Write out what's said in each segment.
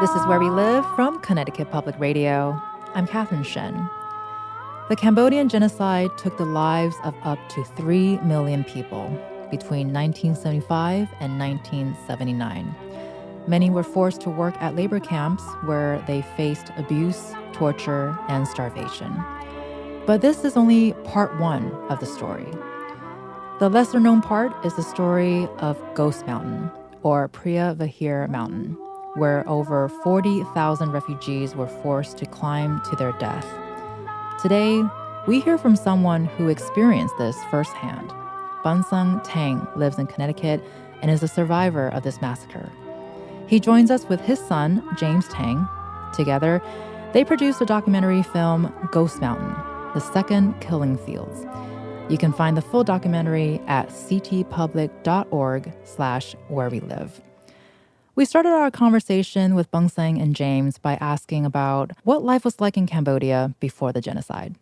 This is Where We Live from Connecticut Public Radio. I'm Catherine Shen. The Cambodian genocide took the lives of up to 3 million people between 1975 and 1979. Many were forced to work at labor camps where they faced abuse, torture, and starvation. But this is only part one of the story. The lesser-known part is the story of Ghost Mountain, or Preah Vihear Mountain, where over 40,000 refugees were forced to climb to their death. Today, we hear from someone who experienced this firsthand. Bunsung Taing lives in Connecticut and is a survivor of this massacre. He joins us with his son, James Taing. Together, they produced a documentary film, Ghost Mountain, The Second Killing Fields. You can find the full documentary at ctpublic.org/wherewelive. We started our conversation with Bunsung and James by asking about what life was like in Cambodia before the genocide.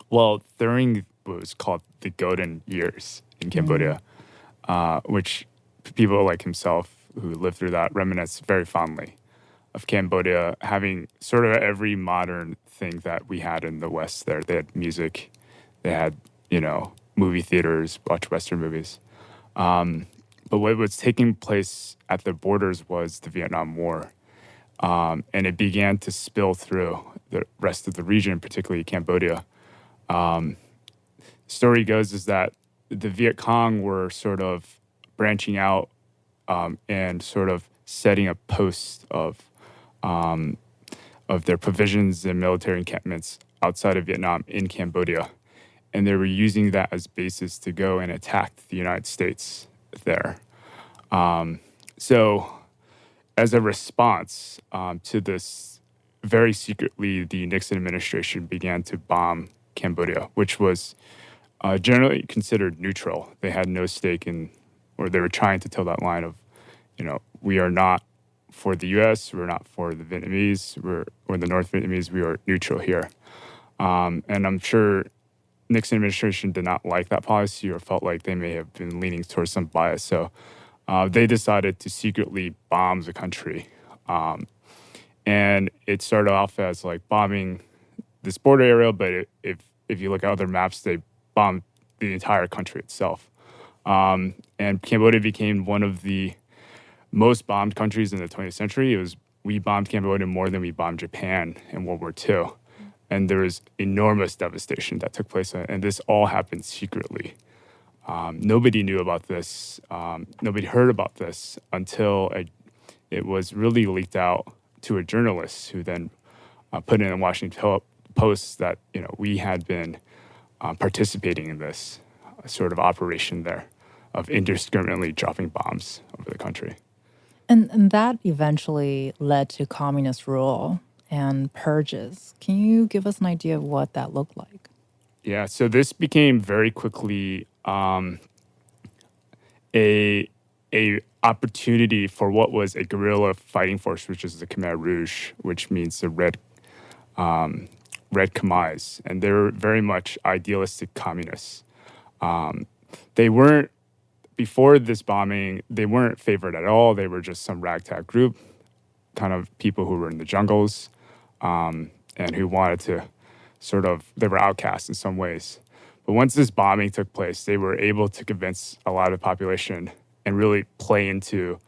Well, during what was called the golden years in Cambodia, which people like himself who lived through that reminisce very fondly of Cambodia having sort of every modern thing that we had in the West there. They had music, they had, movie theaters, watch Western movies. But what was taking place at the borders was the Vietnam War. And it began to spill through the rest of the region, particularly Cambodia. Story goes is that the Viet Cong were sort of branching out and sort of setting up posts of their provisions and military encampments outside of Vietnam in Cambodia. And they were using that as basis to go and attack the United States there. So as a response to this, very secretly, the Nixon administration began to bomb Cambodia, which was generally considered neutral. They had no stake in, or they were trying to toe that line of, we are not for the U.S., we're not for the Vietnamese, or the North Vietnamese, we are neutral here. And I'm sure Nixon administration did not like that policy or felt like they may have been leaning towards some bias. So they decided to secretly bomb the country. And it started off as like bombing this border area, but if you look at other maps, they bombed the entire country itself. And Cambodia became one of the most bombed countries in the 20th century. We bombed Cambodia more than we bombed Japan in World War II. And there was enormous devastation that took place. And this all happened secretly. Nobody knew about this. Nobody heard about this until it was really leaked out to a journalist who then put in the Washington Post that, we had been participating in this sort of operation there of indiscriminately dropping bombs over the country. And that eventually led to communist rule and purges. Can you give us an idea of what that looked like? Yeah, so this became very quickly a opportunity for what was a guerrilla fighting force, which is the Khmer Rouge, which means the red Khmers, and they were very much idealistic communists. They weren't, before this bombing, they weren't favored at all. They were just some ragtag group, kind of people who were in the jungles, and who wanted to they were outcasts in some ways. But once this bombing took place, they were able to convince a lot of the population and really play into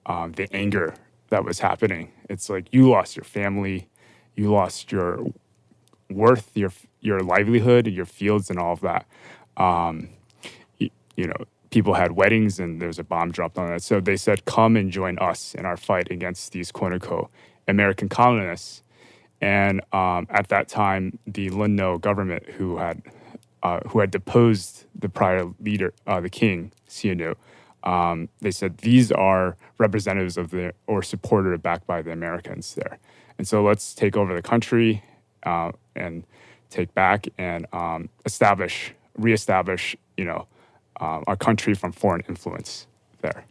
the anger that was happening. It's like, you lost your family, you lost your worth, your livelihood, your fields, and all of that. People had weddings and there was a bomb dropped on it. So they said, come and join us in our fight against these quote-unquote American colonists. And at that time, the Lun Nol government, who had deposed the prior leader, the king, Sihanouk, they said, these are representatives of or supported backed by the Americans there. And so let's take over the country and take back and reestablish, our country from foreign influence there.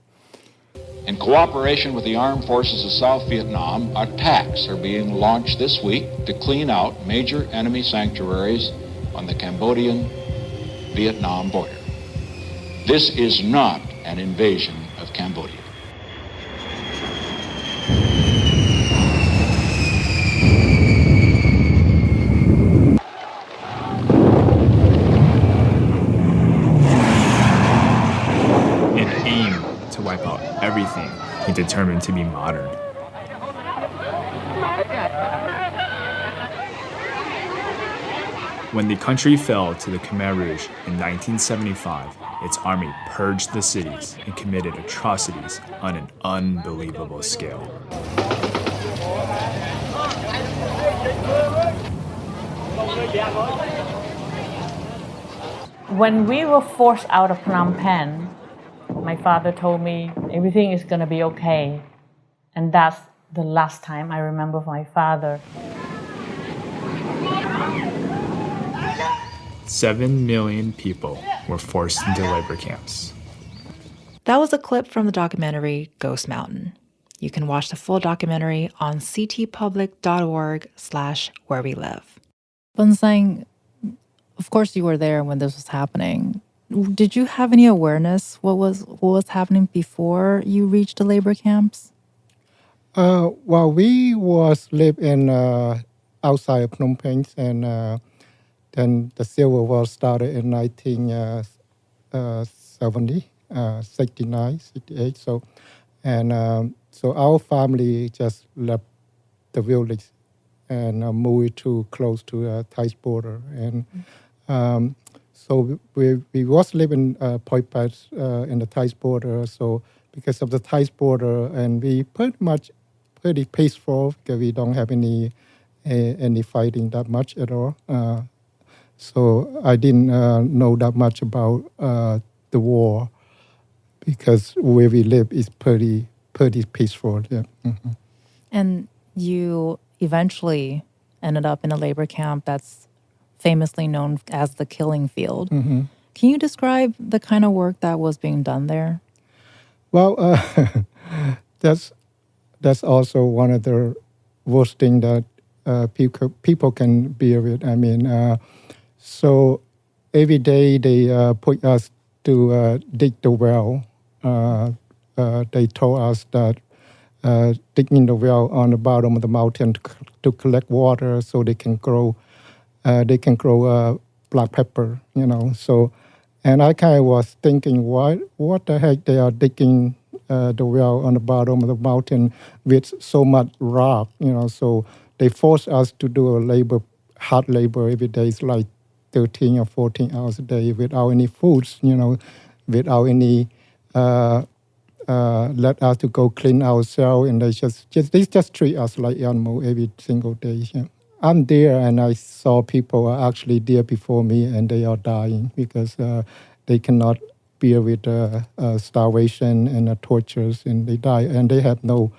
In cooperation with the armed forces of South Vietnam, attacks are being launched this week to clean out major enemy sanctuaries on the Cambodian-Vietnam border. This is not an invasion of Cambodia. and determined to be modern. When the country fell to the Khmer Rouge in 1975, its army purged the cities and committed atrocities on an unbelievable scale. When we were forced out of Phnom Penh, my father told me everything is going to be okay. And that's the last time I remember my father. 7 million people were forced into labor camps. That was a clip from the documentary Ghost Mountain. You can watch the full documentary on ctpublic.org/where we live. Bunsang, of course you were there when this was happening. Did you have any awareness what was happening before you reached the labor camps? Well, we was live in outside of Phnom Penh, and then the Civil War started in 1970, 69, 68. So our family just left the village and moved to close to the Thai border, and so we was living Poi Pat in the Thai border. So because of the Thai border, and we pretty peaceful because we don't have any fighting that much at all. So I didn't know that much about the war because where we live is pretty peaceful. Yeah. Mm-hmm. And you eventually ended up in a labor camp that's famously known as the killing field. Mm-hmm. Can you describe the kind of work that was being done there? Well, that's also one of the worst things that people can bear with. I mean, so every day they put us to dig the well. They told us that digging the well on the bottom of the mountain to collect water so they can grow black pepper. So, and I kind of was thinking, what the heck they are digging the well on the bottom of the mountain with so much rock. So they force us to do hard labor every day. It's like 13 or 14 hours a day without any foods, without any let us to go clean ourselves, and they just treat us like animals every single day. Yeah. I'm there, and I saw people are actually there before me, and they are dying because they cannot bear with starvation and tortures, and they die, and they have no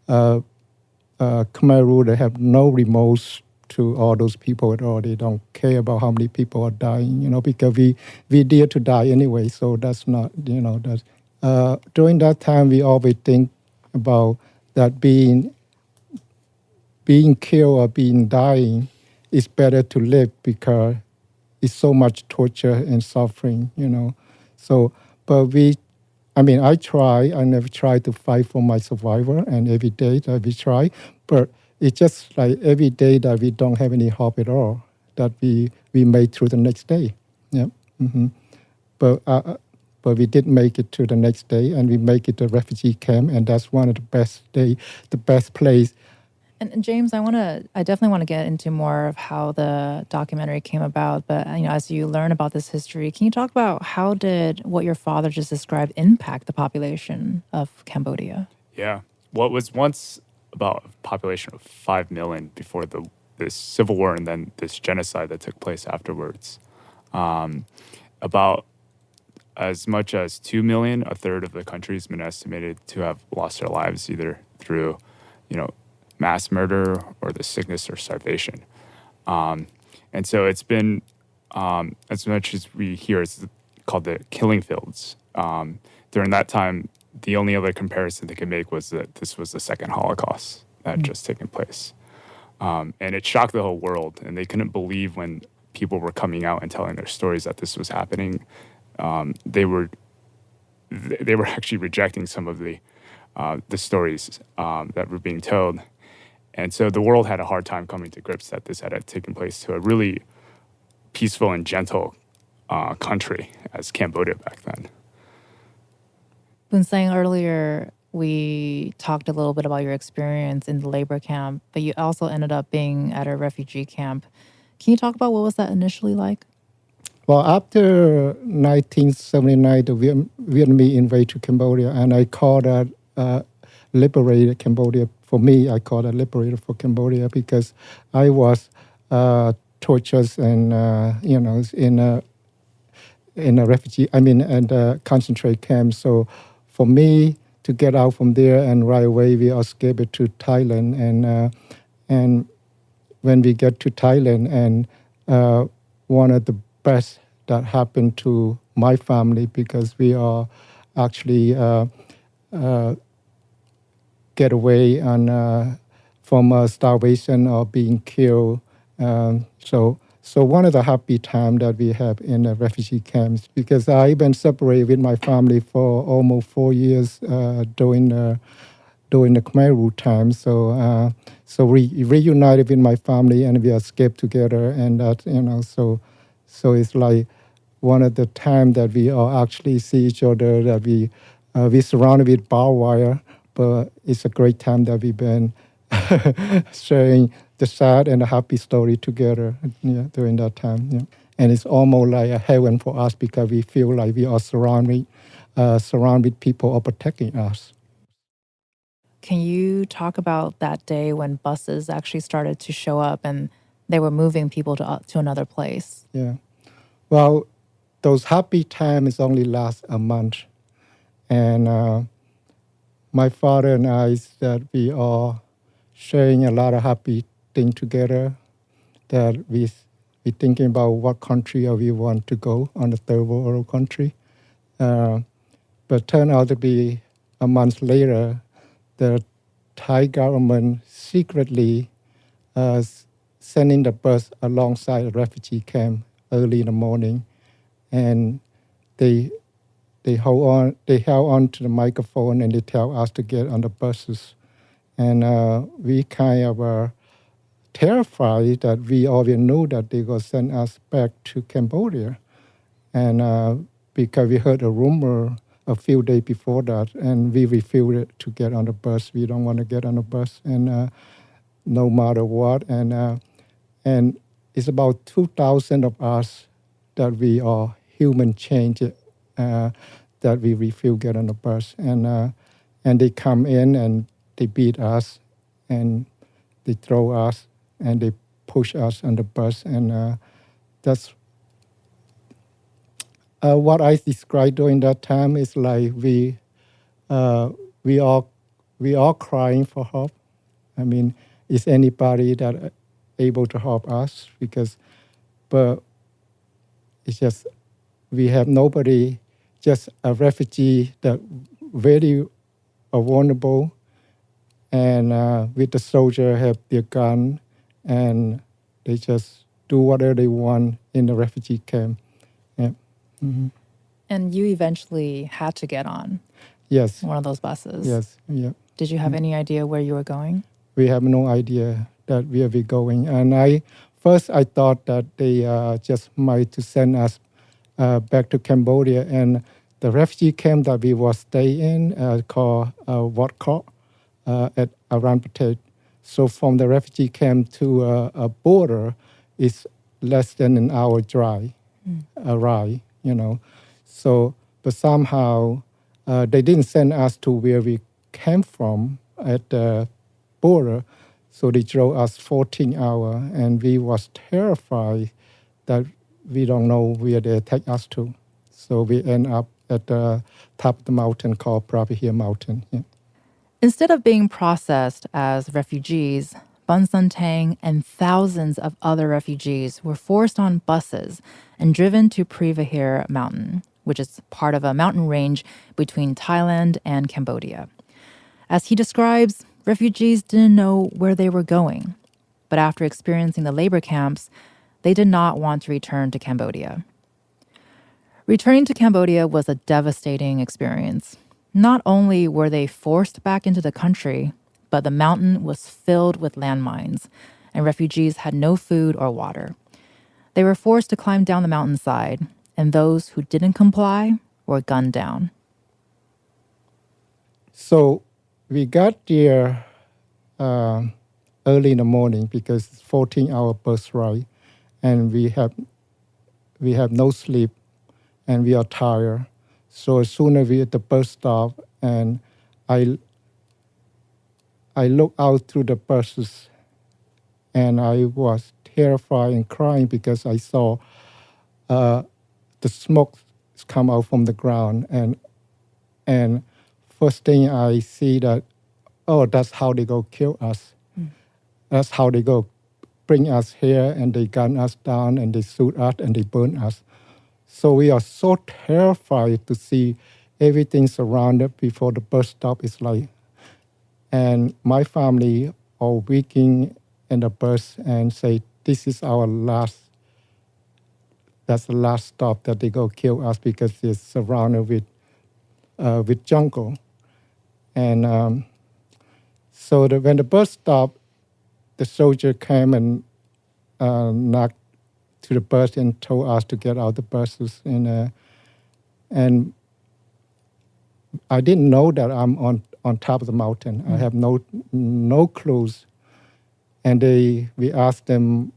Khmer Rouge. They have no remorse to all those people at all. They don't care about how many people are dying, because we dare to die anyway. So that's not, that's. During that time, we always think about that being killed or being dying is better to live because it's so much torture and suffering, So, but I never try to fight for my survival, and every day that we try, but it's just like every day that we don't have any hope at all, that we made through the next day. Yeah. Mm-hmm. But we did make it to the next day, and we make it to refugee camp, and that's one of the best place. And James, I definitely want to get into more of how the documentary came about. But as you learn about this history, can you talk about how did what your father just described impact the population of Cambodia? Yeah, what was once about a population of 5 million before this civil war and then this genocide that took place afterwards, about as much as 2 million, a third of the country has been estimated to have lost their lives either through, mass murder or the sickness or starvation. And so it's been, as much as we hear, it's called the killing fields. During that time, the only other comparison they could make was that this was the second Holocaust that had just taken place. And it shocked the whole world, and they couldn't believe when people were coming out and telling their stories that this was happening. They were actually rejecting some of the stories that were being told. And so the world had a hard time coming to grips that this had taken place to a really peaceful and gentle country as Cambodia back then. Been saying earlier, we talked a little bit about your experience in the labor camp, but you also ended up being at a refugee camp. Can you talk about what was that initially like? Well, after 1979, the Vietnamese invaded to Cambodia, and I call that liberated Cambodia. For me, I call that liberated for Cambodia because I was tortured and in a refugee. In a concentrate camp. So, for me to get out from there and right away we escaped to Thailand, and when we get to Thailand, and one of the best that happened to my family because we are actually get away from starvation or being killed. So one of the happy times that we have in the refugee camps, because I've been separated with my family for almost 4 years during the Khmer Rouge time. So we reunited with my family and we escaped together, and that so it's like one of the time that we all actually see each other, that we surrounded with barbed wire, but it's a great time that we've been sharing the sad and the happy story together during that time. Yeah. And it's almost like a heaven for us because we feel like we are surrounded people are protecting us. Can you talk about that day when buses actually started to show up and they were moving people to another place? Yeah. Well, those happy times only last a month. And my father and I, that we are sharing a lot of happy things together, that we thinking about what country we want to go on the third world country. But turned out to be a month later, the Thai government secretly sending the bus alongside a refugee camp early in the morning, and they held on to the microphone and they tell us to get on the buses, and we kind of were terrified that we already knew that they would send us back to Cambodia, and because we heard a rumor a few days before that, and we refused to get on the bus. We don't want to get on the bus, and no matter what. And it's about 2,000 of us that we are human change, that we refuse get on the bus. And they come in and they beat us, and they throw us, and they push us on the bus. And that's what I described during that time is like we are crying for help. I mean, is anybody that able to help us? But it's just we have nobody, just a refugee that very vulnerable, and with the soldier have their gun, and they just do whatever they want in the refugee camp. Yeah. Mm-hmm. And you eventually had to get on Yes. one of those buses. Yes. Yeah. Did you have any idea where you were going? We have no idea that where we're going. And I thought that they just might to send us back to Cambodia. And the refugee camp that we were staying in called Wat Kok at Aran. So from the refugee camp to a border is less than an hour drive, ride, So, but somehow they didn't send us to where we came from at the border. So they drove us 14 hours, and we was terrified that we don't know where they take us to. So we end up at the top of the mountain called Preah Vihear Mountain. Yeah. Instead of being processed as refugees, Bun Sun Taing and thousands of other refugees were forced on buses and driven to Preah Vihear Mountain, which is part of a mountain range between Thailand and Cambodia. As he describes, refugees didn't know where they were going, but after experiencing the labor camps, they did not want to return to Cambodia. Returning to Cambodia was a devastating experience. Not only were they forced back into the country, but the mountain was filled with landmines, and refugees had no food or water. They were forced to climb down the mountainside, and those who didn't comply were gunned down. So we got there early in the morning because it's 14-hour bus ride, and we have no sleep, and we are tired. So as soon as we at the bus stop, and I look out through the buses, and I was terrified and crying because I saw the smoke come out from the ground, and first thing I see that, oh, that's how they go kill us. That's how they go bring us here, and they gun us down, and they shoot us, and they burn us. So we are so terrified to see everything surrounded before the bus stop is like. And my family are waking in the bus and say, this is our last, that's the last stop that they go kill us because it's surrounded with jungle. And so when the bus stopped, the soldier came and knocked to the bus and told us to get out the buses. And I didn't know that I'm on top of the mountain. I have no clues. And we asked them,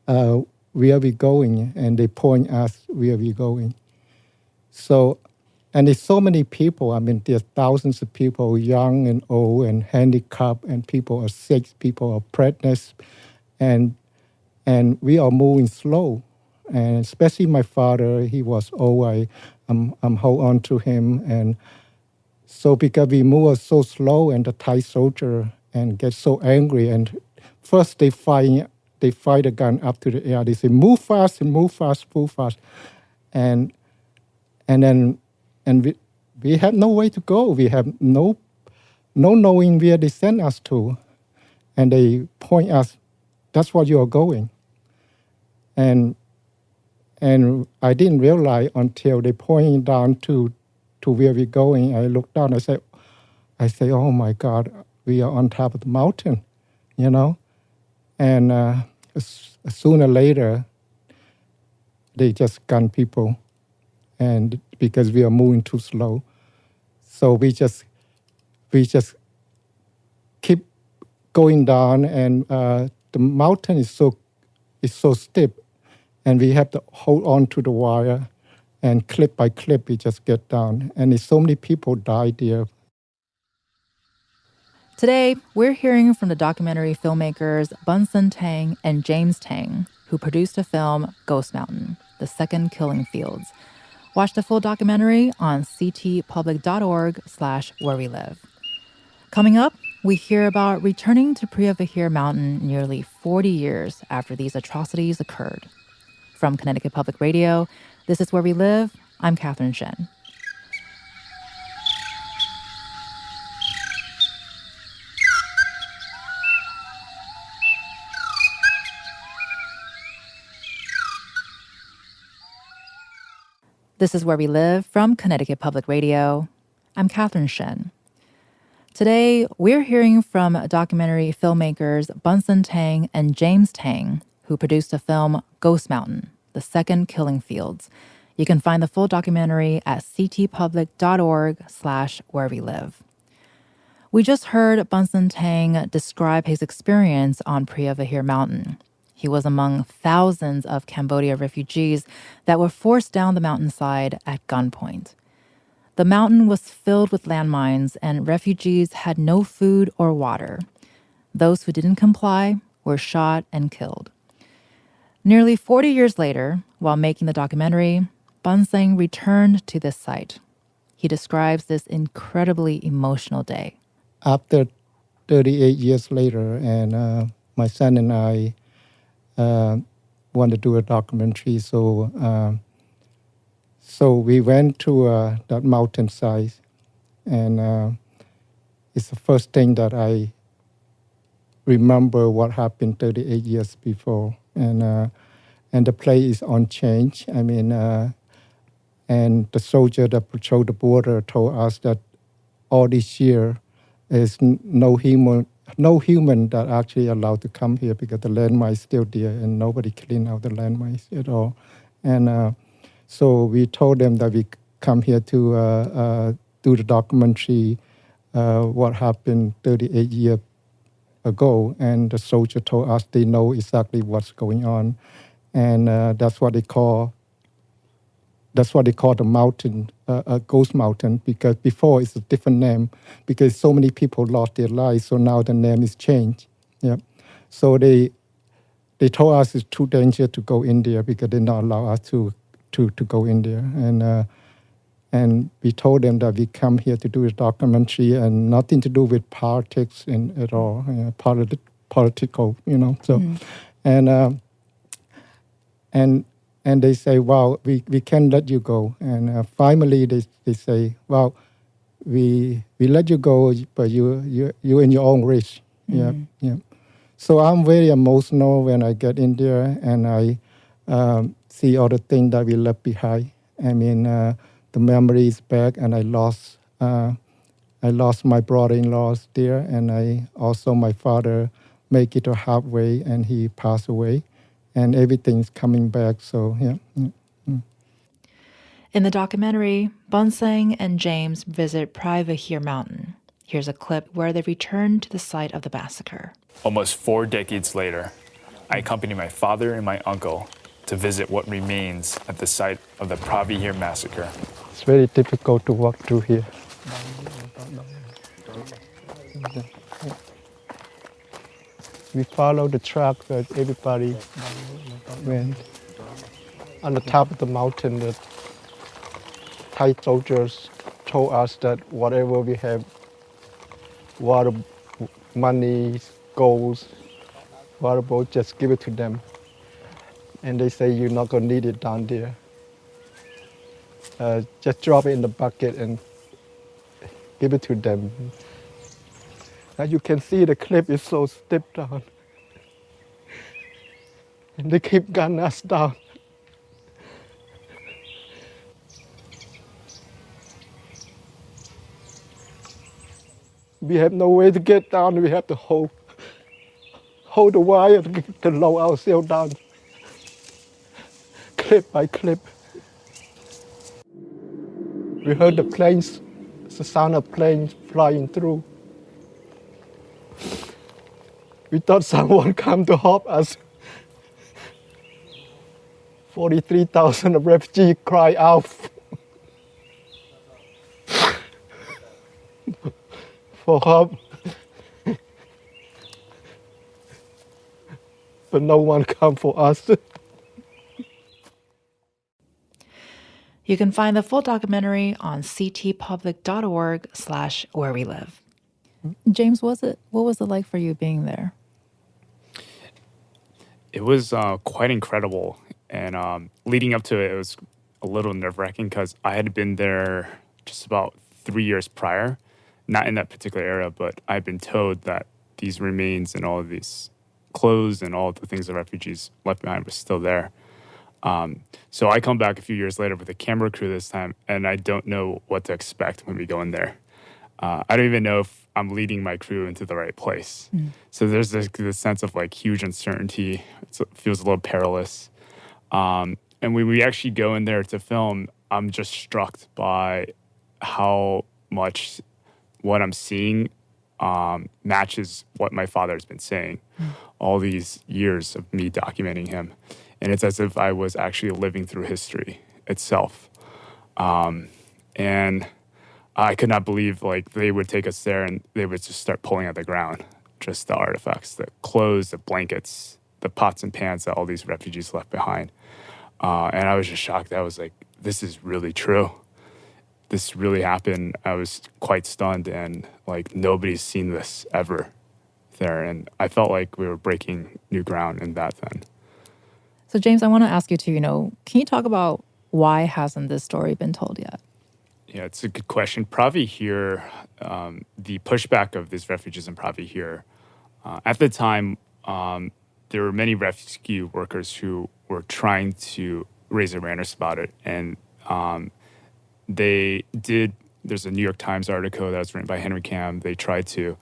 where are we going? And they point us where we going. So, and there's so many people. I mean, there's thousands of people, young and old and handicapped, and people are sick, people are pregnant, and we are moving slow. And especially my father, he was old. I'm hold on to him, and so because we move so slow, and the Thai soldier and get so angry, and first they fire the gun up to the air. They say, move fast and move fast, move fast, and then we have no way to go. We have no knowing where they send us to, and they point us, that's where you are going. And I didn't realize until they pointed down to where we're going. I looked down. I say, oh my God, we are on top of the mountain, you know. And sooner or later, they just gun people, and because we are moving too slow, so we just keep going down, and the mountain is so steep. And we have to hold on to the wire, and clip by clip, we just get down. And there's so many people died there. Today, we're hearing from the documentary filmmakers Bunsen Taing and James Taing, who produced a film, Ghost Mountain, The Second Killing Fields. Watch the full documentary on ctpublic.org/wherewelive. Coming up, we hear about returning to Preah Vihear Mountain nearly 40 years after these atrocities occurred. From Connecticut Public Radio, this is Where We Live. I'm Catherine Shen. This is Where We Live from Connecticut Public Radio. I'm Catherine Shen. Today, we're hearing from documentary filmmakers Bunsen Taing and James Taing, who produced a film, Ghost Mountain, The Second Killing Fields. You can find the full documentary at ctpublic.org/wherewelive. We just heard Bunsen Taing describe his experience on Preah Vihear Mountain. He was among thousands of Cambodia refugees that were forced down the mountainside at gunpoint. The mountain was filled with landmines, and refugees had no food or water. Those who didn't comply were shot and killed. Nearly 40 years later, while making the documentary, Bunsen returned to this site. He describes this incredibly emotional day. After 38 years later, and my son and I want to do a documentary, so we went to that mountainside, and it's the first thing that I remember what happened 38 years before, and the place is unchanged. I mean, and the soldier that patrolled the border told us that all this year is no human that actually allowed to come here because the landmine is still there and nobody cleaned out the landmines at all. And so we told them that we come here to do the documentary what happened 38 years ago, and the soldier told us they know exactly what's going on, and that's what they call the mountain, a ghost mountain, because before it's a different name, because so many people lost their lives, so now the name is changed. Yeah, so they told us it's too dangerous to go in there because they not allow us to go in there, and we told them that we come here to do a documentary and nothing to do with politics at all, political, So, and they say, well, we can let you go. And finally, they say, well, we let you go, but you in your own risk. Yeah. So I'm very emotional when I get in there and I see all the things that we left behind. I mean, the memory is back, and I lost my brother-in-law there, and I also my father make it to halfway, and he passed away, and everything's coming back. So yeah. In the documentary, Bonsang and James visit Preah Vihear Mountain. Here's a clip where they return to the site of the massacre. Almost 4 decades later, I accompany my father and my uncle to visit what remains at the site of the Preah Vihear massacre. It's very difficult to walk through here. We follow the track that everybody went. On the top of the mountain, the Thai soldiers told us that whatever we have, water, money, gold, water boat, just give it to them. And they say, you're not going to need it down there. Just drop it in the bucket and give it to them. As you can see, the cliff is so steep down. And they keep gunning us down. We have no way to get down. We have to hold the wire to lower ourselves down, clip by clip. We heard the planes, the sound of planes flying through. We thought someone come to help us. 43,000 refugees cry out for help. But no one come for us. You can find the full documentary on ctpublic.org/where we live. James, what was it like for you being there? It was quite incredible. And leading up to it, it was a little nerve-wracking because I had been there just about 3 years prior, not in that particular area, but I'd been told that these remains and all of these clothes and all the things the refugees left behind was still there. So I come back a few years later with a camera crew this time, and I don't know what to expect when we go in there. I don't even know if I'm leading my crew into the right place. So there's this sense of like huge uncertainty. It feels a little perilous. And when we actually go in there to film, I'm just struck by how much what I'm seeing matches what my father has been saying all these years of me documenting him. And it's as if I was actually living through history itself. And I could not believe like they would take us there and they would just start pulling at the ground, just the artifacts, the clothes, the blankets, the pots and pans that all these refugees left behind. And I was just shocked. I was like, this is really true. This really happened. I was quite stunned, and like nobody's seen this ever there. And I felt like we were breaking new ground in that then. So James, I want to ask you too, can you talk about why hasn't this story been told yet? Yeah, it's a good question. Preah Vihear, the pushback of these refugees in Preah Vihear, at the time, there were many rescue workers who were trying to raise awareness about it. And they did, there's a New York Times article that was written by Henry Cam. They tried to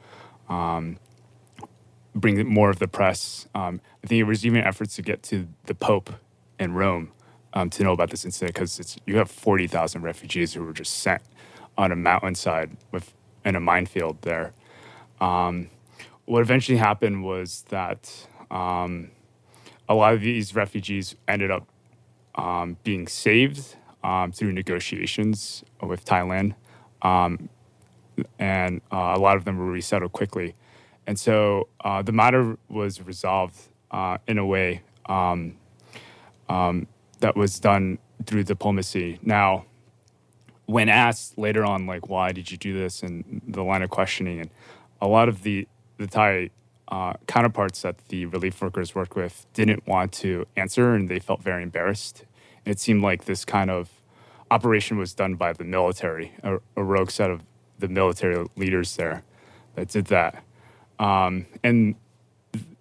bring more of the press. I think there was even efforts to get to the Pope in Rome to know about this incident, because you have 40,000 refugees who were just sent on a mountainside with in a minefield there. What eventually happened was that a lot of these refugees ended up being saved through negotiations with Thailand, and a lot of them were resettled quickly. And so the matter was resolved in a way that was done through diplomacy. Now, when asked later on, like, why did you do this, and the line of questioning, and a lot of the Thai counterparts that the relief workers worked with didn't want to answer, and they felt very embarrassed. And it seemed like this kind of operation was done by the military, a rogue set of the military leaders there that did that. And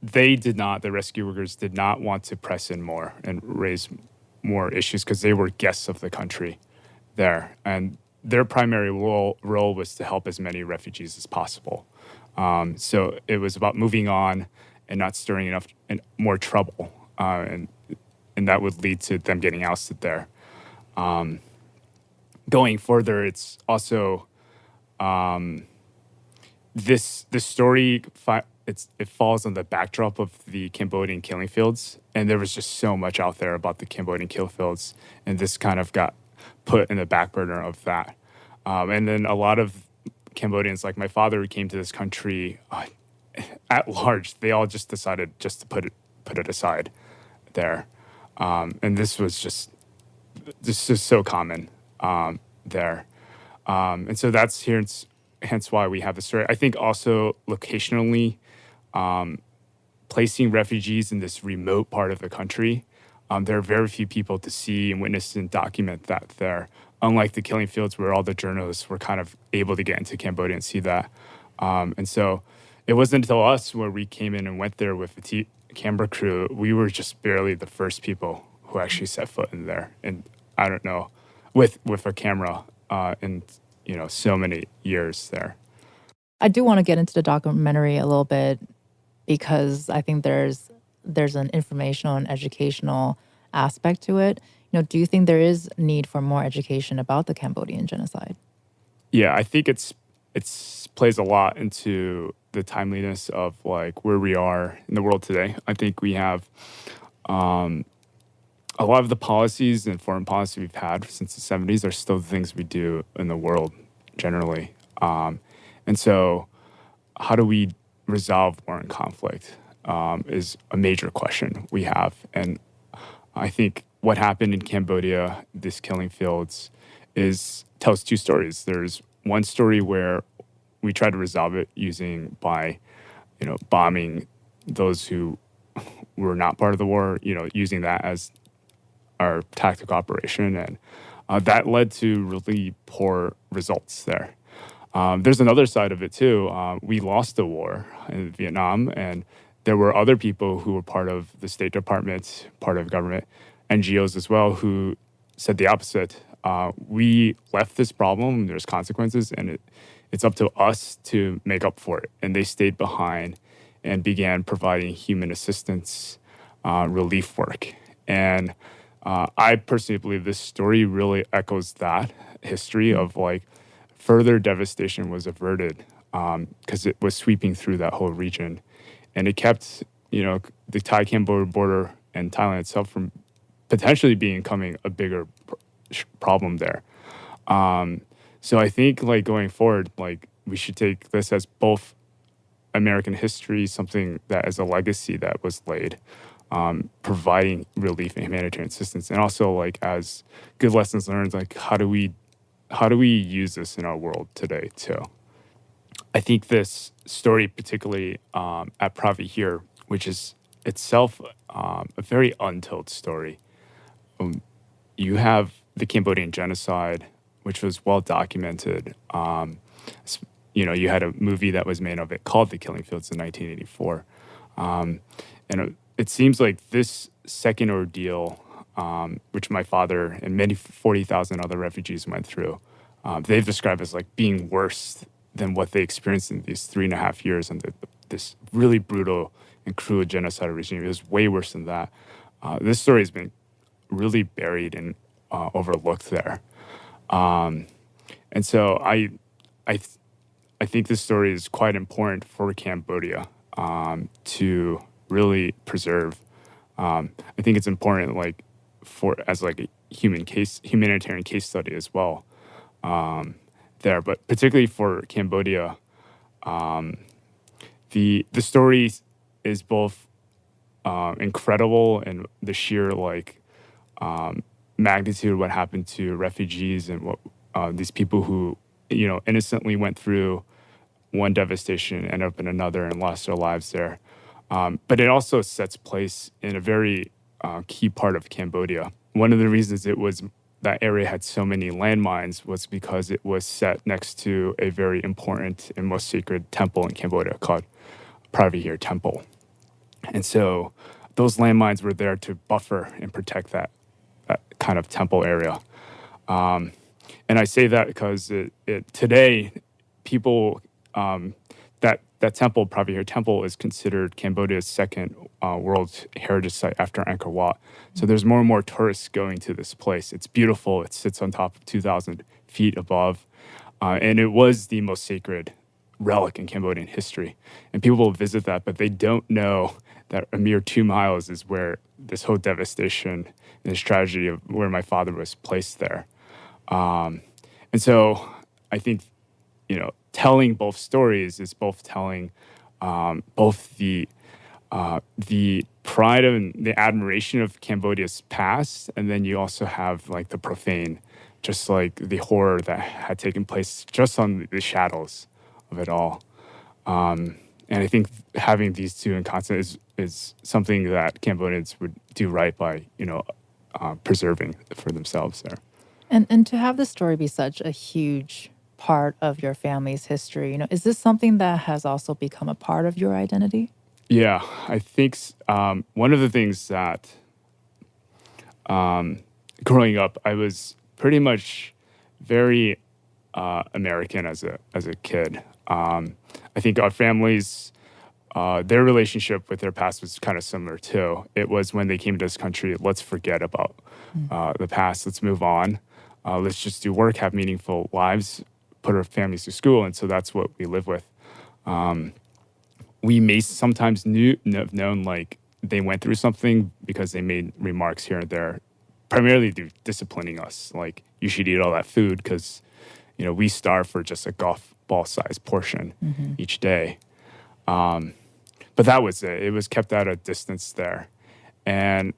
the rescue workers did not want to press in more and raise more issues because they were guests of the country there. And their primary role was to help as many refugees as possible. So it was about moving on and not stirring enough and more trouble. And that would lead to them getting ousted there. Going further, it's also this story. It falls on the backdrop of the Cambodian killing fields, and there was just so much out there about the Cambodian kill fields, and this kind of got put in the back burner of that. And then a lot of Cambodians, like my father, who came to this country at large, they all just decided just to put it aside there. And this is so common there. And so that's here. Hence why we have the story. I think also locationally, placing refugees in this remote part of the country, there are very few people to see and witness and document that there. Unlike the killing fields where all the journalists were kind of able to get into Cambodia and see that. And so it wasn't until us where we came in and went there with the camera crew, we were just barely the first people who actually set foot in there. And I don't know, with a camera in so many years there. I do want to get into the documentary a little bit because I think there's an informational and educational aspect to it. Do you think there is need for more education about the Cambodian genocide? Yeah, I think it's plays a lot into the timeliness of like where we are in the world today. I think we have a lot of the policies and foreign policy we've had since the 70s are still the things we do in the world generally. And so how do we resolve war and conflict is a major question we have. And I think what happened in Cambodia, this killing fields, tells two stories. There's one story where we try to resolve it by bombing those who were not part of the war, using that as our tactical operation. And that led to really poor results there. There's another side of it too. We lost the war in Vietnam, and there were other people who were part of the State Department, part of government, NGOs as well, who said the opposite. We left this problem, there's consequences, and it's up to us to make up for it. And they stayed behind and began providing human assistance, relief work. And I personally believe this story really echoes that history of like further devastation was averted because it was sweeping through that whole region. And it kept, the Thai-Cambodia border and Thailand itself from potentially becoming a bigger problem there. So I think like going forward, like we should take this as both American history, something that is a legacy that was laid, providing relief and humanitarian assistance, and also like as good lessons learned, like how do we use this in our world today too? I think this story, particularly at Preah Vihear, which is itself a very untold story. You have the Cambodian genocide, which was well documented. You had a movie that was made of it called The Killing Fields in 1984. And it seems like this second ordeal, which my father and many 40,000 other refugees went through, they've described as like being worse than what they experienced in these 3.5 years under this really brutal and cruel genocide regime. It was way worse than that. This story has been really buried and overlooked there. And so I I think this story is quite important for Cambodia to really preserve. I think it's important, like as like a humanitarian case study as well there. But particularly for Cambodia, the story is both incredible and the sheer like magnitude of what happened to refugees and what these people who innocently went through one devastation, ended up in another, and lost their lives there. But it also sets place in a very key part of Cambodia. One of the reasons that area had so many landmines was because it was set next to a very important and most sacred temple in Cambodia called Preah Vihear Temple. And so those landmines were there to buffer and protect that kind of temple area. And I say that because today, people, that temple, Preah Vihear Temple, is considered Cambodia's second World Heritage Site after Angkor Wat. So there's more and more tourists going to this place. It's beautiful. It sits on top of 2,000 feet above. And it was the most sacred relic in Cambodian history. And people will visit that, but they don't know that a mere 2 miles is where this whole devastation and this tragedy of where my father was placed there. And so I think, telling both stories is both telling both the pride and the admiration of Cambodia's past, and then you also have like the profane, just like the horror that had taken place just on the shadows of it all. And I think having these two in concert is something that Cambodians would do right by, preserving for themselves there. And to have the story be such a huge part of your family's history, is this something that has also become a part of your identity? Yeah, I think one of the things that growing up, I was pretty much very American as a kid. I think our families, their relationship with their past was kind of similar too. It was when they came to this country, let's forget about the past, let's move on. Let's just do work, have meaningful lives, put our families to school, and so that's what we live with. We may sometimes have known like they went through something because they made remarks here and there, primarily through disciplining us, like you should eat all that food because we starve for just a golf ball size portion each day. But that was it. It was kept at a distance there. And,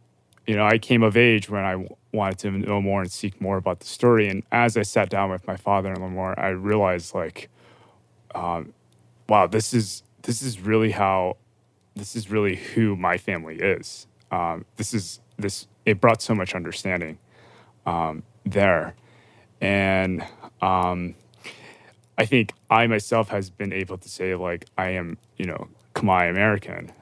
I came of age when I wanted to know more and seek more about the story. And as I sat down with my father and learned more, I realized like, wow, this is really who my family is. It brought so much understanding there. And I think I myself has been able to say like, I am, Khmer American,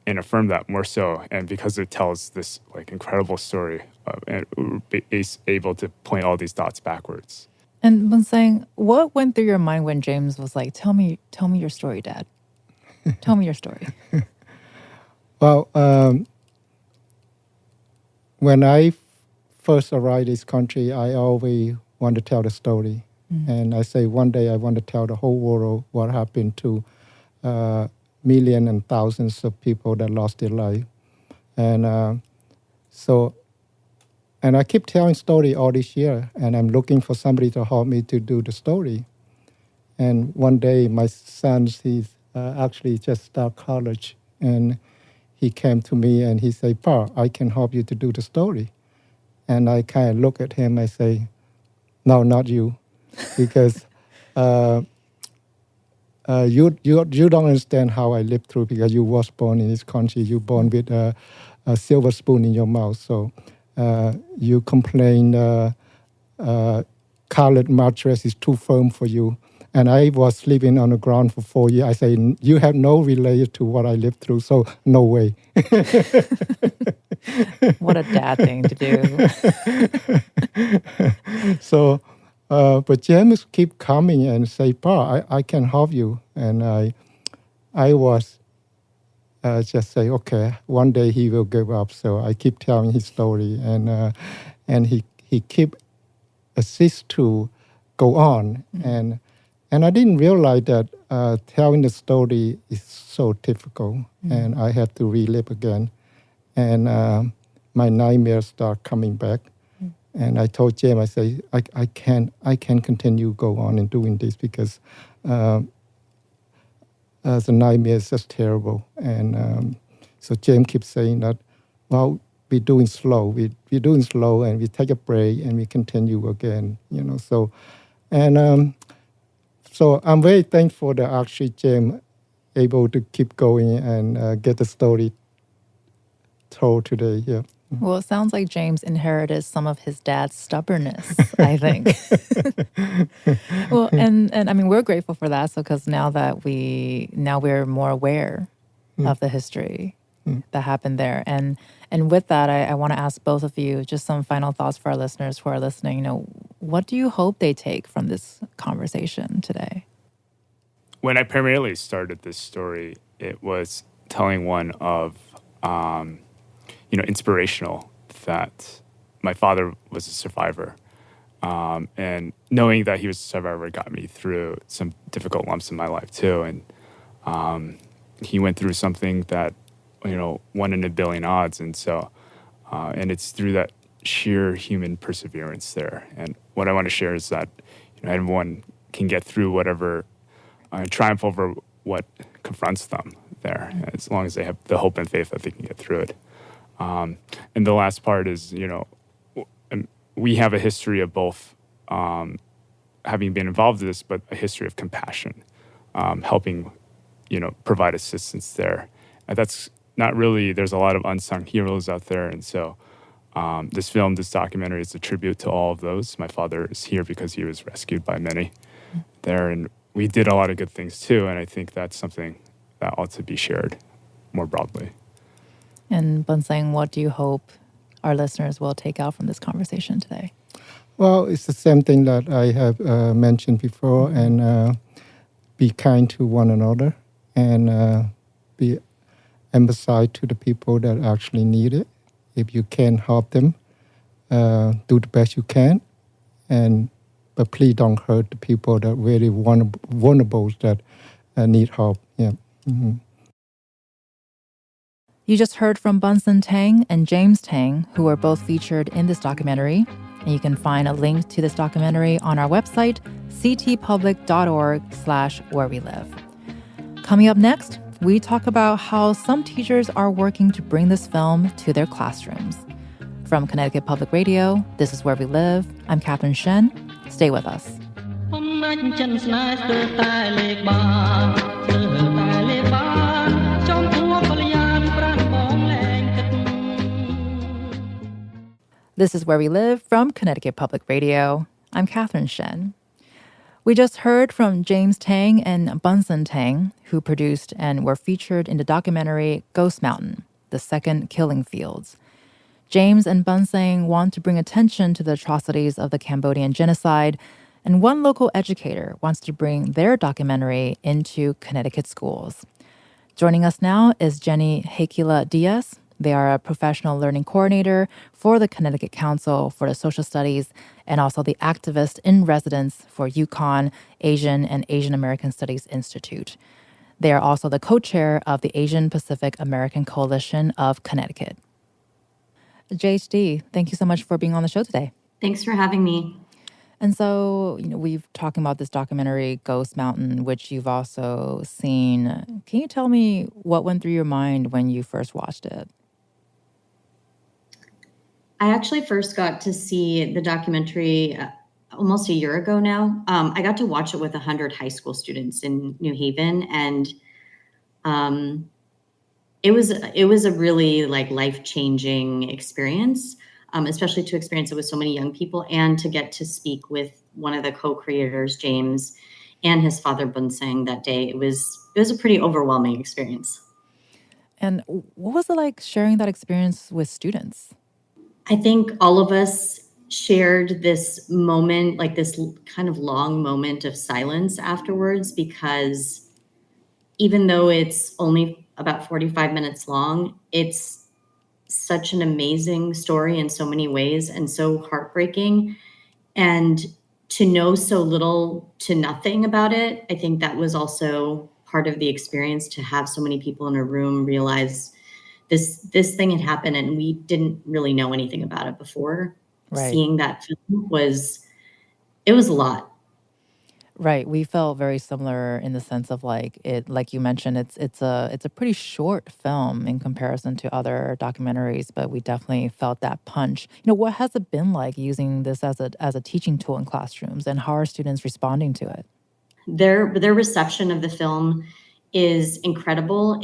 and affirm that more so. And because it tells this like incredible story and is able to point all these dots backwards. And when saying, what went through your mind when James was like, tell me your story, Dad. Tell me your story. Well, when I first arrived in this country, I always want to tell the story. And I say one day I want to tell the whole world what happened to millions and thousands of people that lost their life. And and I keep telling story all this year, and I'm looking for somebody to help me to do the story. And one day my son, he's actually just started college, and he came to me and he said, Pa, I can help you to do the story. And I kind of look at him, I say, no, not you. Because you don't understand how I lived through, because you was born in this country. You born with a silver spoon in your mouth. So you complain colored mattress is too firm for you. And I was living on the ground for 4 years. I say, you have no relation to what I lived through, so no way. What a dad thing to do. So, but James keep coming and say, Pa, I can help you. And I was just say, okay, one day he will give up. So I keep telling his story, and he keep assist to go on. And I didn't realize that telling the story is so difficult, and I had to relive again. And my nightmares start coming back. And I told James, I say, I can't continue go on and doing this because the nightmare is just terrible. And so James keeps saying that, well, we're doing slow. We're doing slow, and we take a break, and we continue again. So, and so I'm very thankful that actually James able to keep going and get the story told today. Yeah. Well, it sounds like James inherited some of his dad's stubbornness, I think. Well, and I mean, we're grateful for that. So, because now we're more aware of the history that happened there. And with that, I want to ask both of you just some final thoughts for our listeners who are listening. What do you hope they take from this conversation today? When I primarily started this story, it was telling one of, inspirational that my father was a survivor. And knowing that he was a survivor got me through some difficult lumps in my life too. And he went through something that, 1 in a billion odds. And so, and it's through that sheer human perseverance there. And what I want to share is that, everyone can get through whatever, triumph over what confronts them there, as long as they have the hope and faith that they can get through it. And the last part is, we have a history of both having been involved in this, but a history of compassion, helping, provide assistance there. And that's not really, there's a lot of unsung heroes out there. And so this documentary is a tribute to all of those. My father is here because he was rescued by many there. And we did a lot of good things too. And I think that's something that ought to be shared more broadly. And Bunsang, what do you hope our listeners will take out from this conversation today? Well, it's the same thing that I have mentioned before, and be kind to one another, and be emphasize to the people that actually need it. If you can help them, do the best you can, but please don't hurt the people that really vulnerable that need help. Yeah. Mm-hmm. You just heard from Bunsen Taing and James Taing, who were both featured in this documentary. And you can find a link to this documentary on our website, ctpublic.org/wherewelive. Coming up next, we talk about how some teachers are working to bring this film to their classrooms. From Connecticut Public Radio, this is Where We Live. I'm Catherine Shen. Stay with us. This is Where We Live from Connecticut Public Radio. I'm Catherine Shen. We just heard from James Taing and Bunsen Taing, who produced and were featured in the documentary Ghost Mountain, The Second Killing Fields. James and Bunsang want to bring attention to the atrocities of the Cambodian genocide, and one local educator wants to bring their documentary into Connecticut schools. Joining us now is Jenny Hakila Diaz. They are a professional learning coordinator for the Connecticut Council for the Social Studies and also the activist in residence for UConn Asian and Asian American Studies Institute. They are also the co-chair of the Asian Pacific American Coalition of Connecticut. JHD, thank you so much for being on the show today. Thanks for having me. And so, we've talking about this documentary, Ghost Mountain, which you've also seen. Can you tell me what went through your mind when you first watched it? I actually first got to see the documentary almost a year ago now. I got to watch it with 100 high school students in New Haven, and it was a really life-changing experience, especially to experience it with so many young people and to get to speak with one of the co-creators, James, and his father, Bunsang, that day. It was a pretty overwhelming experience. And what was it like sharing that experience with students? I think all of us shared this moment, like this kind of long moment of silence afterwards, because even though it's only about 45 minutes long, it's such an amazing story in so many ways and so heartbreaking. And to know so little to nothing about it, I think that was also part of the experience, to have so many people in a room realize this thing had happened and we didn't really know anything about it before. Right. Seeing that film it was a lot. Right. We felt very similar in the sense of like it, like you mentioned, it's a pretty short film in comparison to other documentaries, but we definitely felt that punch. What has it been like using this as a teaching tool in classrooms, and how are students responding to it? Their reception of the film is incredible.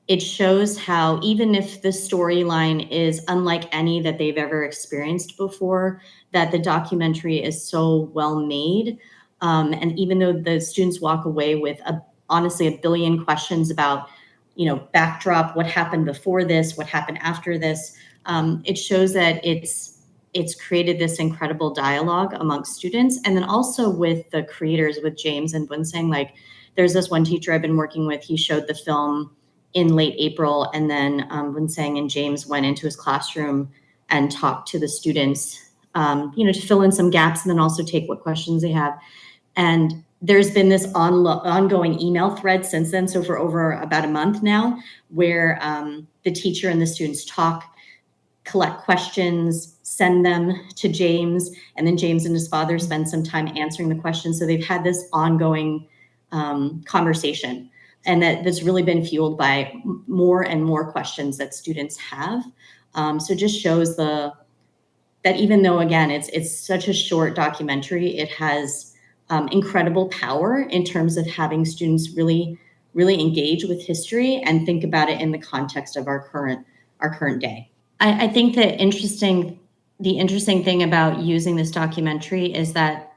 It shows how, even if the storyline is unlike any that they've ever experienced before, that the documentary is so well made. And even though the students walk away with honestly a billion questions about, backdrop, what happened before this, what happened after this, it shows that it's created this incredible dialogue amongst students, and then also with the creators, with James and Bunseng. Like, there's this one teacher I've been working with. He showed the film in late April, and then Bunseng and James went into his classroom and talked to the students, to fill in some gaps and then also take what questions they have. And there's been this ongoing email thread since then, so for over about a month now, where the teacher and the students talk, collect questions, send them to James, and then James and his father spend some time answering the questions. So they've had this ongoing conversation, and that's really been fueled by more and more questions that students have. So it just shows that even though, again, it's such a short documentary, it has incredible power in terms of having students really, really engage with history and think about it in the context of our current day. I think the interesting thing about using this documentary is that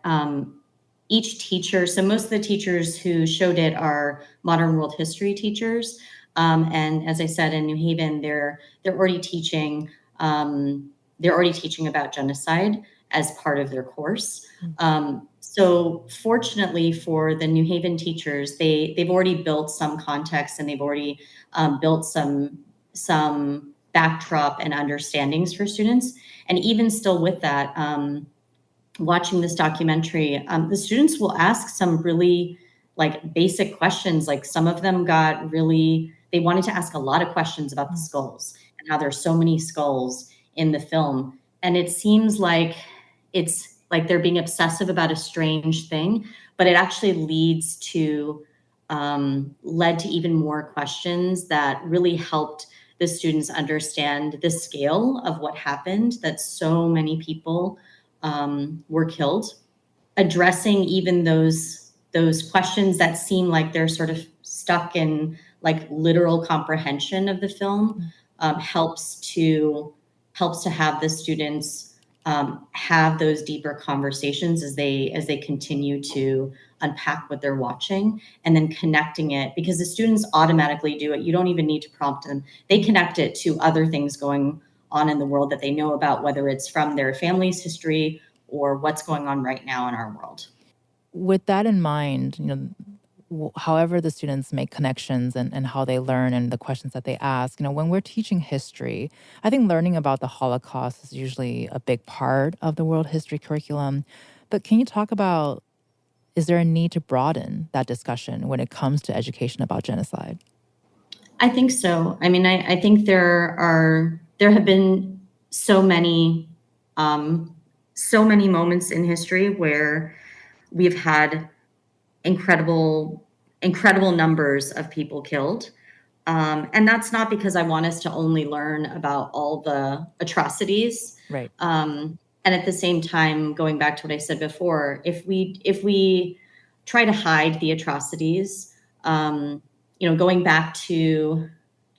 each teacher, so most of the teachers who showed it are modern world history teachers. And as I said, in New Haven, they're already teaching about genocide as part of their course. So fortunately for the New Haven teachers, they've already built some context, and they've already built some backdrop and understandings for students. And even still with that, watching this documentary, the students will ask some really like basic questions. Like, some of them they wanted to ask a lot of questions about the skulls and how there's so many skulls in the film. And it seems like it's like they're being obsessive about a strange thing, but it actually led to even more questions that really helped the students understand the scale of what happened, that so many people were killed. Addressing even those questions that seem like they're sort of stuck in like literal comprehension of the film helps to have the students have those deeper conversations as they continue to unpack what they're watching, and then connecting it, because the students automatically do it. You don't even need to prompt them. They connect it to other things going on in the world that they know about, whether it's from their family's history or what's going on right now in our world. With that in mind, however the students make connections and how they learn and the questions that they ask, when we're teaching history, I think learning about the Holocaust is usually a big part of the world history curriculum. But can you talk about, is there a need to broaden that discussion when it comes to education about genocide? I think so. I mean, I think there have been so many moments in history where we've had incredible numbers of people killed. And that's not because I want us to only learn about all the atrocities. Right. And at the same time, going back to what I said before, if we try to hide the atrocities, going back to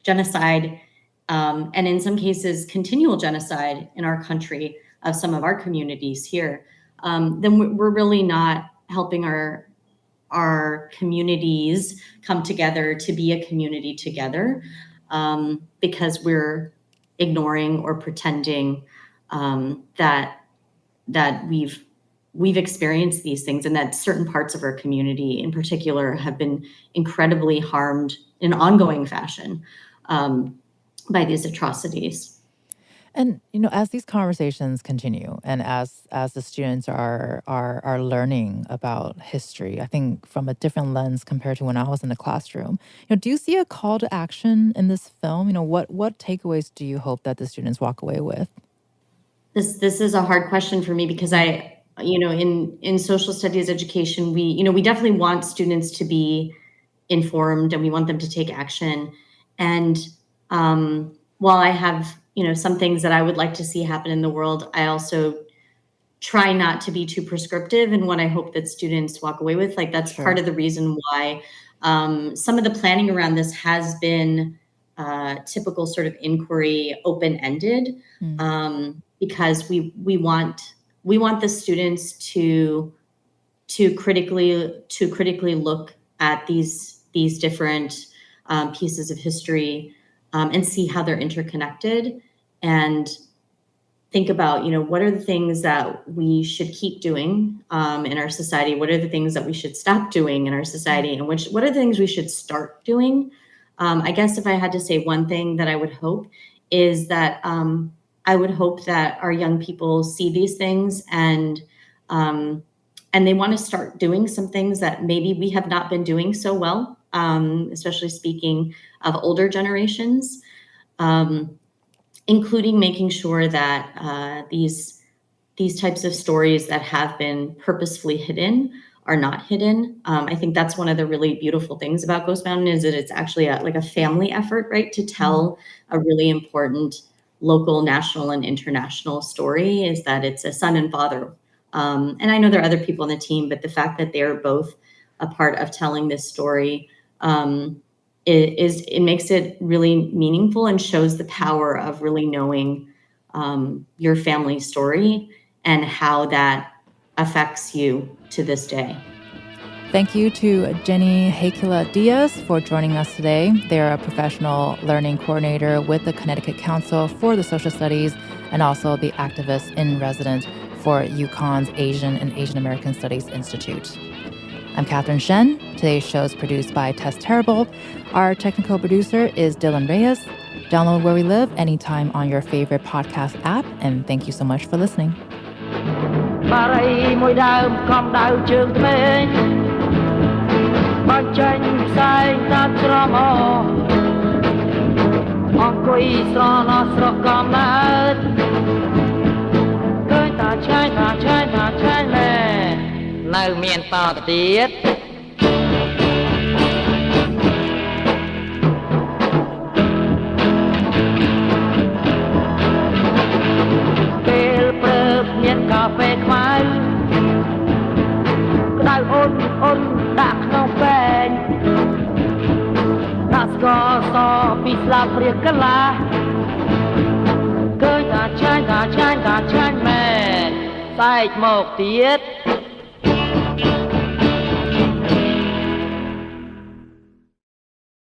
genocide, and in some cases continual genocide in our country of some of our communities here, then we're really not helping our communities come together to be a community together, because we're ignoring or pretending that we've experienced these things, and that certain parts of our community in particular have been incredibly harmed in ongoing fashion by these atrocities. And as these conversations continue, and as the students are learning about history, I think from a different lens compared to when I was in the classroom. Do you see a call to action in this film? What takeaways do you hope that the students walk away with? This is a hard question for me because in social studies education, we definitely want students to be informed and we want them to take action. And while I have some things that I would like to see happen in the world, I also try not to be too prescriptive in what I hope that students walk away with. Like that's part of the reason why some of the planning around this has been typical sort of inquiry, open-ended, because we want the students to critically look at these different pieces of history and see how they're interconnected, and think about, what are the things that we should keep doing in our society? What are the things that we should stop doing in our society? And what are the things we should start doing? I guess if I had to say one thing that I would hope is that I would hope that our young people see these things and they want to start doing some things that maybe we have not been doing so well, especially speaking of older generations, including making sure that these types of stories that have been purposefully hidden are not hidden. I think that's one of the really beautiful things about Ghost Mountain is that it's actually like a family effort, right? To tell a really important local, national, and international story, is that it's a son and father. And I know there are other people on the team, but the fact that they're both a part of telling this story it makes it really meaningful and shows the power of really knowing your family story and how that affects you to this day. Thank you to Jenny Hakila Diaz for joining us today. They're a professional learning coordinator with the Connecticut Council for the Social Studies and also the activist in residence for UConn's Asian and Asian American Studies Institute. I'm Catherine Shen. Today's show is produced by Tess Terrible. Our technical producer is Dylan Reyes. Download Where We Live anytime on your favorite podcast app, and thank you so much for listening. Now មានតទៅទៀតពេលព្រឹកមានកាហ្វេខ្មៅក្តៅអ៊ុនដាក់ក្នុងពែងដាក់ស្ករសពីស្លាបព្រាកន្លះឃើញថាឆ្ងាញ់មែនសែកមកទៀត